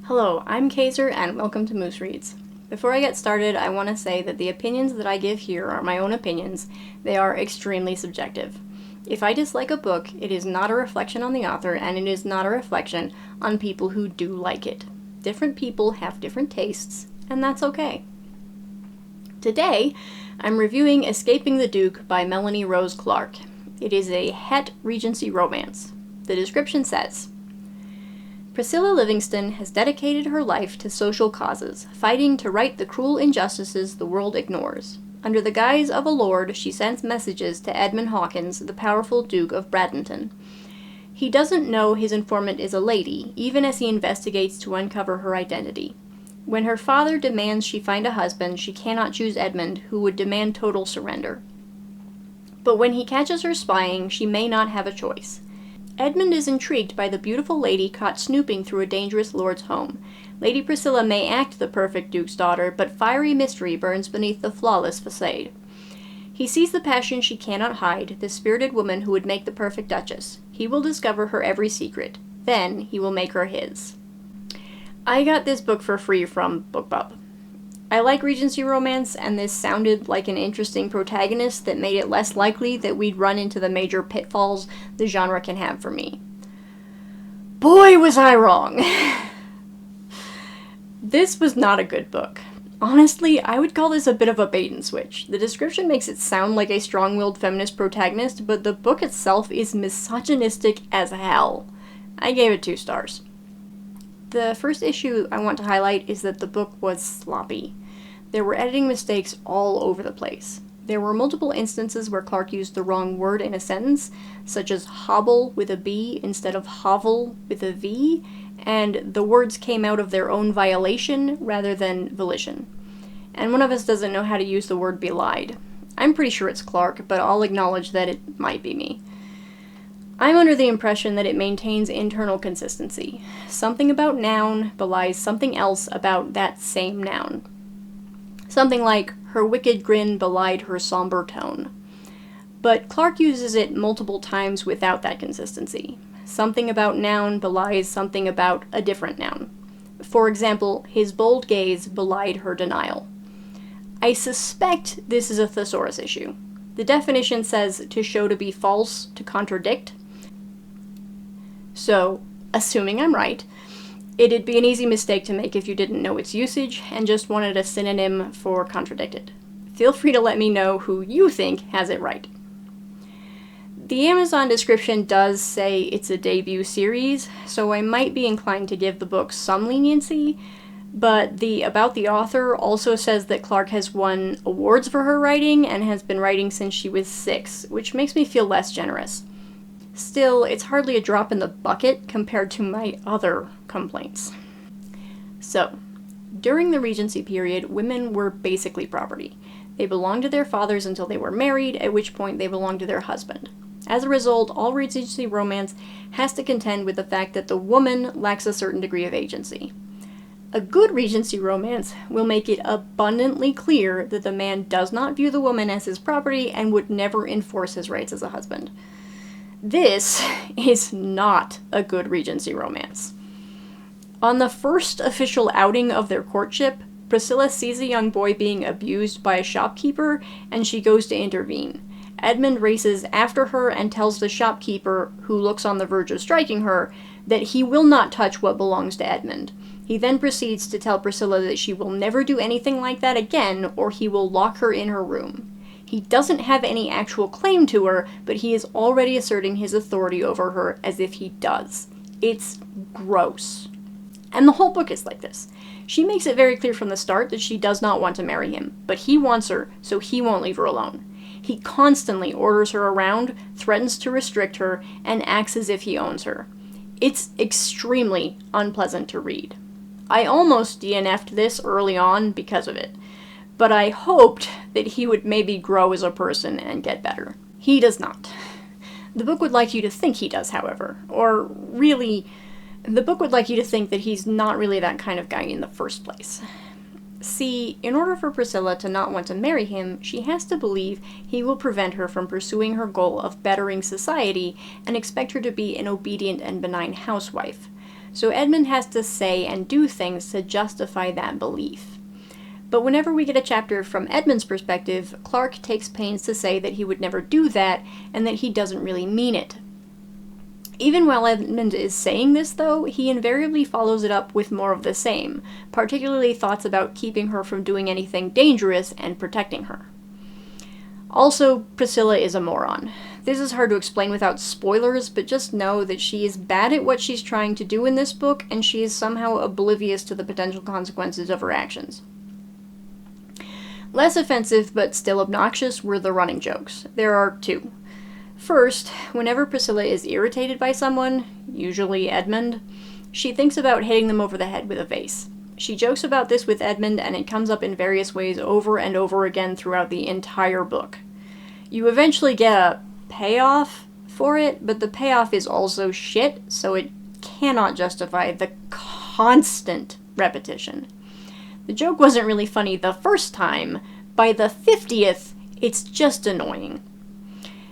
Hello, I'm Kaiser and welcome to Moose Reads. Before I get started, I want to say that the opinions that I give here are my own opinions. They are extremely subjective. If I dislike a book, it is not a reflection on the author, and it is not a reflection on people who do like it. Different people have different tastes, and that's okay. Today, I'm reviewing Escaping the Duke by Melanie Rose Clarke. It is a het Regency romance. The description says, Priscilla Livingston has dedicated her life to social causes, fighting to right the cruel injustices the world ignores. Under the guise of a lord, she sends messages to Edmund Hawkins, the powerful Duke of Bradenton. He doesn't know his informant is a lady, even as he investigates to uncover her identity. When her father demands she find a husband, she cannot choose Edmund, who would demand total surrender. But when he catches her spying, she may not have a choice. Edmund is intrigued by the beautiful lady caught snooping through a dangerous lord's home. Lady Priscilla may act the perfect duke's daughter, but fiery mystery burns beneath the flawless facade. He sees the passion she cannot hide, the spirited woman who would make the perfect duchess. He will discover her every secret. Then he will make her his. I got this book for free from BookBub. I like Regency romance, and this sounded like an interesting protagonist that made it less likely that we'd run into the major pitfalls the genre can have for me. Boy, was I wrong! This was not a good book. Honestly, I would call this a bit of a bait and switch. The description makes it sound like a strong-willed feminist protagonist, but the book itself is misogynistic as hell. I gave it 2 stars. The first issue I want to highlight is that the book was sloppy. There were editing mistakes all over the place. There were multiple instances where Clarke used the wrong word in a sentence, such as hobble with a B instead of hovel with a V, and the words came out of their own violation rather than volition. And one of us doesn't know how to use the word belied. I'm pretty sure it's Clarke, but I'll acknowledge that it might be me. I'm under the impression that it maintains internal consistency. Something about noun belies something else about that same noun. Something like, her wicked grin belied her somber tone. But Clarke uses it multiple times without that consistency. Something about noun belies something about a different noun. For example, his bold gaze belied her denial. I suspect this is a thesaurus issue. The definition says to show to be false, to contradict. So, assuming I'm right, it'd be an easy mistake to make if you didn't know its usage and just wanted a synonym for contradicted. Feel free to let me know who you think has it right. The Amazon description does say it's a debut series, so I might be inclined to give the book some leniency, but the About the Author also says that Clarke has won awards for her writing and has been writing since she was 6, which makes me feel less generous. Still, it's hardly a drop in the bucket compared to my other complaints. So, during the Regency period, women were basically property. They belonged to their fathers until they were married, at which point they belonged to their husband. As a result, all Regency romance has to contend with the fact that the woman lacks a certain degree of agency. A good Regency romance will make it abundantly clear that the man does not view the woman as his property and would never enforce his rights as a husband. This is not a good Regency romance. On the first official outing of their courtship, Priscilla sees a young boy being abused by a shopkeeper, and she goes to intervene. Edmund races after her and tells the shopkeeper, who looks on the verge of striking her, that he will not touch what belongs to Edmund. He then proceeds to tell Priscilla that she will never do anything like that again, or he will lock her in her room. He doesn't have any actual claim to her, but he is already asserting his authority over her as if he does. It's gross. And the whole book is like this. She makes it very clear from the start that she does not want to marry him, but he wants her, so he won't leave her alone. He constantly orders her around, threatens to restrict her, and acts as if he owns her. It's extremely unpleasant to read. I almost DNF'd this early on because of it. But I hoped that he would maybe grow as a person and get better. He does not. The book would like you to think he does, however. Or really, the book would like you to think that he's not really that kind of guy in the first place. See, in order for Priscilla to not want to marry him, she has to believe he will prevent her from pursuing her goal of bettering society and expect her to be an obedient and benign housewife. so Edmund has to say and do things to justify that belief. But whenever we get a chapter from Edmund's perspective, Clarke takes pains to say that he would never do that, and that he doesn't really mean it. Even while Edmund is saying this, though, he invariably follows it up with more of the same, particularly thoughts about keeping her from doing anything dangerous and protecting her. Also, Priscilla is a moron. This is hard to explain without spoilers, but just know that she is bad at what she's trying to do in this book, and she is somehow oblivious to the potential consequences of her actions. Less offensive, but still obnoxious, were the running jokes. There are two. First, whenever Priscilla is irritated by someone, usually Edmund, she thinks about hitting them over the head with a vase. She jokes about this with Edmund, and it comes up in various ways over and over again throughout the entire book. You eventually get a payoff for it, but the payoff is also shit, so it cannot justify the constant repetition. The joke wasn't really funny the first time. By the 50th, it's just annoying.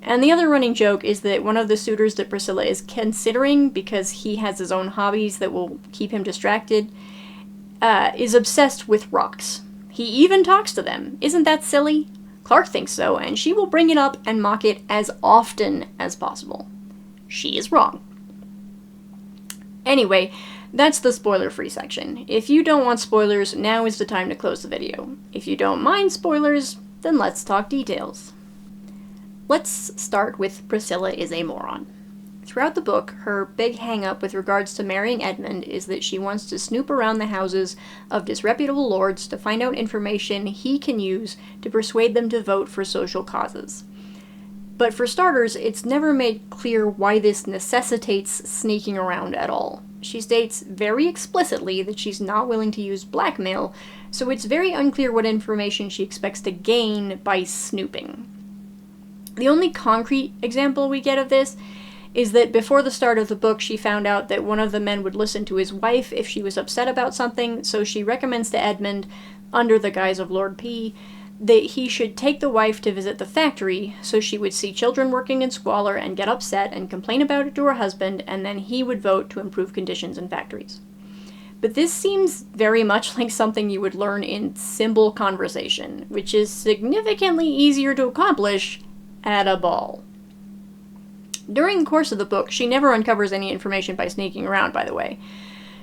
And the other running joke is that one of the suitors that Priscilla is considering, because he has his own hobbies that will keep him distracted, is obsessed with rocks. He even talks to them. Isn't that silly? Clarke thinks so, and she will bring it up and mock it as often as possible. She is wrong. Anyway, that's the spoiler-free section. If you don't want spoilers, now is the time to close the video. If you don't mind spoilers, then let's talk details. Let's start with Priscilla is a moron. Throughout the book, her big hang-up with regards to marrying Edmund is that she wants to snoop around the houses of disreputable lords to find out information he can use to persuade them to vote for social causes. But for starters, it's never made clear why this necessitates sneaking around at all. She states very explicitly that she's not willing to use blackmail, so it's very unclear what information she expects to gain by snooping. The only concrete example we get of this is that before the start of the book, she found out that one of the men would listen to his wife if she was upset about something, so she recommends to Edmund, under the guise of Lord P, that he should take the wife to visit the factory, so she would see children working in squalor and get upset and complain about it to her husband, and then he would vote to improve conditions in factories. But this seems very much like something you would learn in simple conversation, which is significantly easier to accomplish at a ball. During the course of the book, she never uncovers any information by sneaking around, by the way.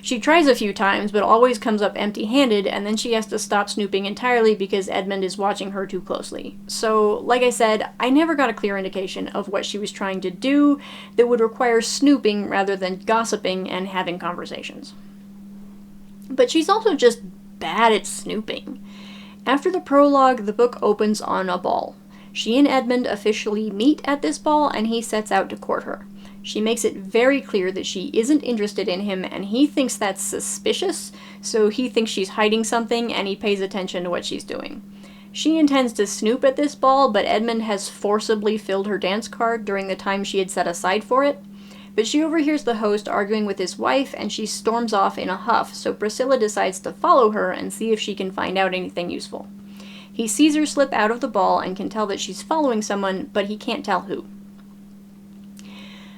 She tries a few times, but always comes up empty-handed, and then she has to stop snooping entirely because Edmund is watching her too closely. So, like I said, I never got a clear indication of what she was trying to do that would require snooping rather than gossiping and having conversations. But she's also just bad at snooping. After the prologue, the book opens on a ball. She and Edmund officially meet at this ball, and he sets out to court her. She makes it very clear that she isn't interested in him, and he thinks that's suspicious, so he thinks she's hiding something, and he pays attention to what she's doing. She intends to snoop at this ball, but Edmund has forcibly filled her dance card during the time she had set aside for it. But she overhears the host arguing with his wife, and she storms off in a huff, so Priscilla decides to follow her and see if she can find out anything useful. He sees her slip out of the ball and can tell that she's following someone, but he can't tell who.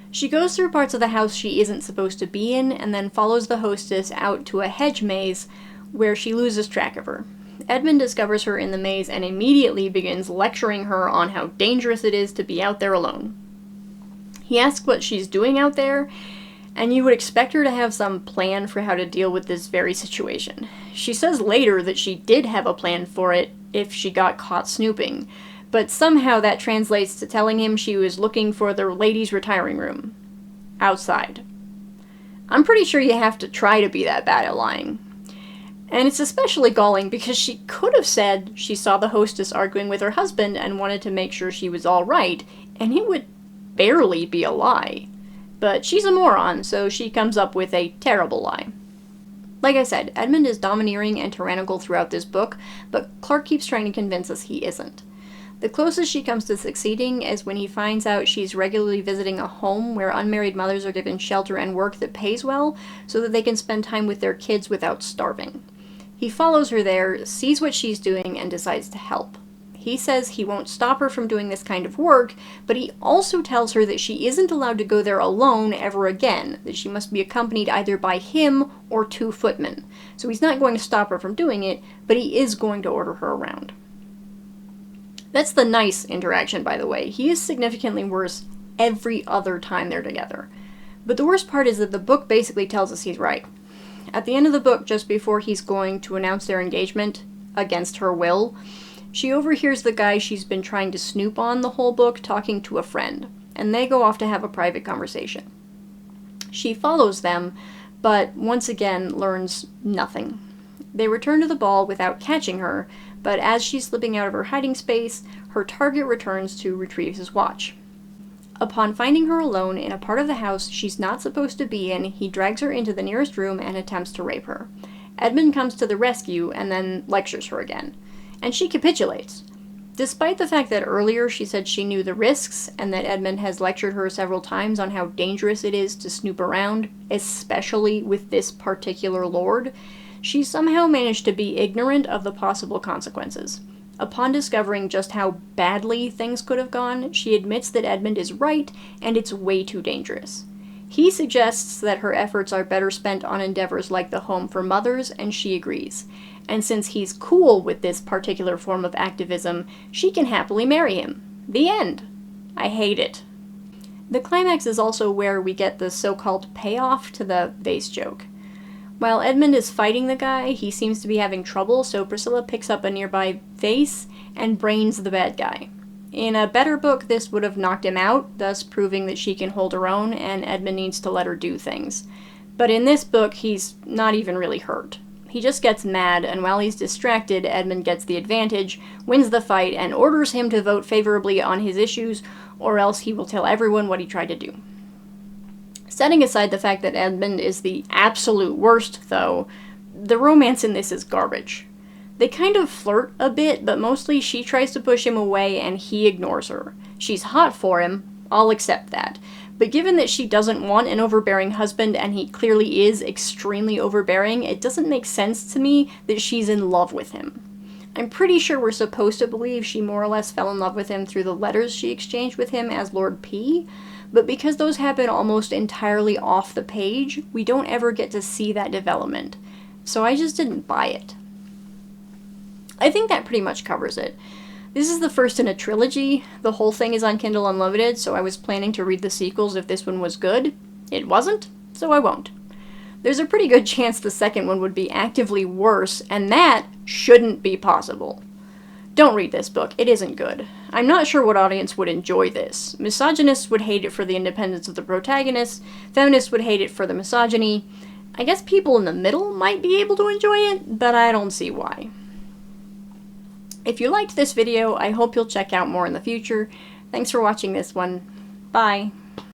She goes through parts of the house she isn't supposed to be in, and then follows the hostess out to a hedge maze where she loses track of her. Edmund discovers her in the maze and immediately begins lecturing her on how dangerous it is to be out there alone. He asks what she's doing out there, and you would expect her to have some plan for how to deal with this very situation. She says later that she did have a plan for it if she got caught snooping, but somehow that translates to telling him she was looking for the ladies' retiring room. Outside. I'm pretty sure you have to try to be that bad at lying. And it's especially galling because she could have said she saw the hostess arguing with her husband and wanted to make sure she was all right, and it would barely be a lie. But she's a moron, so she comes up with a terrible lie. Like I said, Edmund is domineering and tyrannical throughout this book, but Clarke keeps trying to convince us he isn't. The closest she comes to succeeding is when he finds out she's regularly visiting a home where unmarried mothers are given shelter and work that pays well, so that they can spend time with their kids without starving. He follows her there, sees what she's doing, and decides to help. He says he won't stop her from doing this kind of work, but he also tells her that she isn't allowed to go there alone ever again, that she must be accompanied either by him or 2 footmen. So he's not going to stop her from doing it, but he is going to order her around. That's the nice interaction, by the way. He is significantly worse every other time they're together. But the worst part is that the book basically tells us he's right. At the end of the book, just before he's going to announce their engagement, against her will, she overhears the guy she's been trying to snoop on the whole book talking to a friend, and they go off to have a private conversation. She follows them, but once again learns nothing. They return to the ball without catching her, but as she's slipping out of her hiding space, her target returns to retrieve his watch. Upon finding her alone in a part of the house she's not supposed to be in, he drags her into the nearest room and attempts to rape her. Edmund comes to the rescue and then lectures her again, and she capitulates. Despite the fact that earlier she said she knew the risks and that Edmund has lectured her several times on how dangerous it is to snoop around, especially with this particular lord, she somehow managed to be ignorant of the possible consequences. Upon discovering just how badly things could have gone, she admits that Edmund is right and it's way too dangerous. He suggests that her efforts are better spent on endeavors like the Home for Mothers, and she agrees. And since he's cool with this particular form of activism, she can happily marry him. The end. I hate it. The climax is also where we get the so-called payoff to the vase joke. While Edmund is fighting the guy, he seems to be having trouble, so Priscilla picks up a nearby vase and brains the bad guy. In a better book, this would have knocked him out, thus proving that she can hold her own and Edmund needs to let her do things. But in this book, he's not even really hurt. He just gets mad, and while he's distracted, Edmund gets the advantage, wins the fight, and orders him to vote favorably on his issues, or else he will tell everyone what he tried to do. Setting aside the fact that Edmund is the absolute worst, though, the romance in this is garbage. They kind of flirt a bit, but mostly she tries to push him away and he ignores her. She's hot for him, I'll accept that. But given that she doesn't want an overbearing husband and he clearly is extremely overbearing, it doesn't make sense to me that she's in love with him. I'm pretty sure we're supposed to believe she more or less fell in love with him through the letters she exchanged with him as Lord P, but because those happen almost entirely off the page, we don't ever get to see that development. So I just didn't buy it. I think that pretty much covers it. This is the first in a trilogy. The whole thing is on Kindle Unlimited, so I was planning to read the sequels if this one was good. It wasn't, so I won't. There's a pretty good chance the second one would be actively worse, and that shouldn't be possible. Don't read this book, it isn't good. I'm not sure what audience would enjoy this. Misogynists would hate it for the independence of the protagonist, feminists would hate it for the misogyny. I guess people in the middle might be able to enjoy it, but I don't see why. If you liked this video, I hope you'll check out more in the future. Thanks for watching this one. Bye.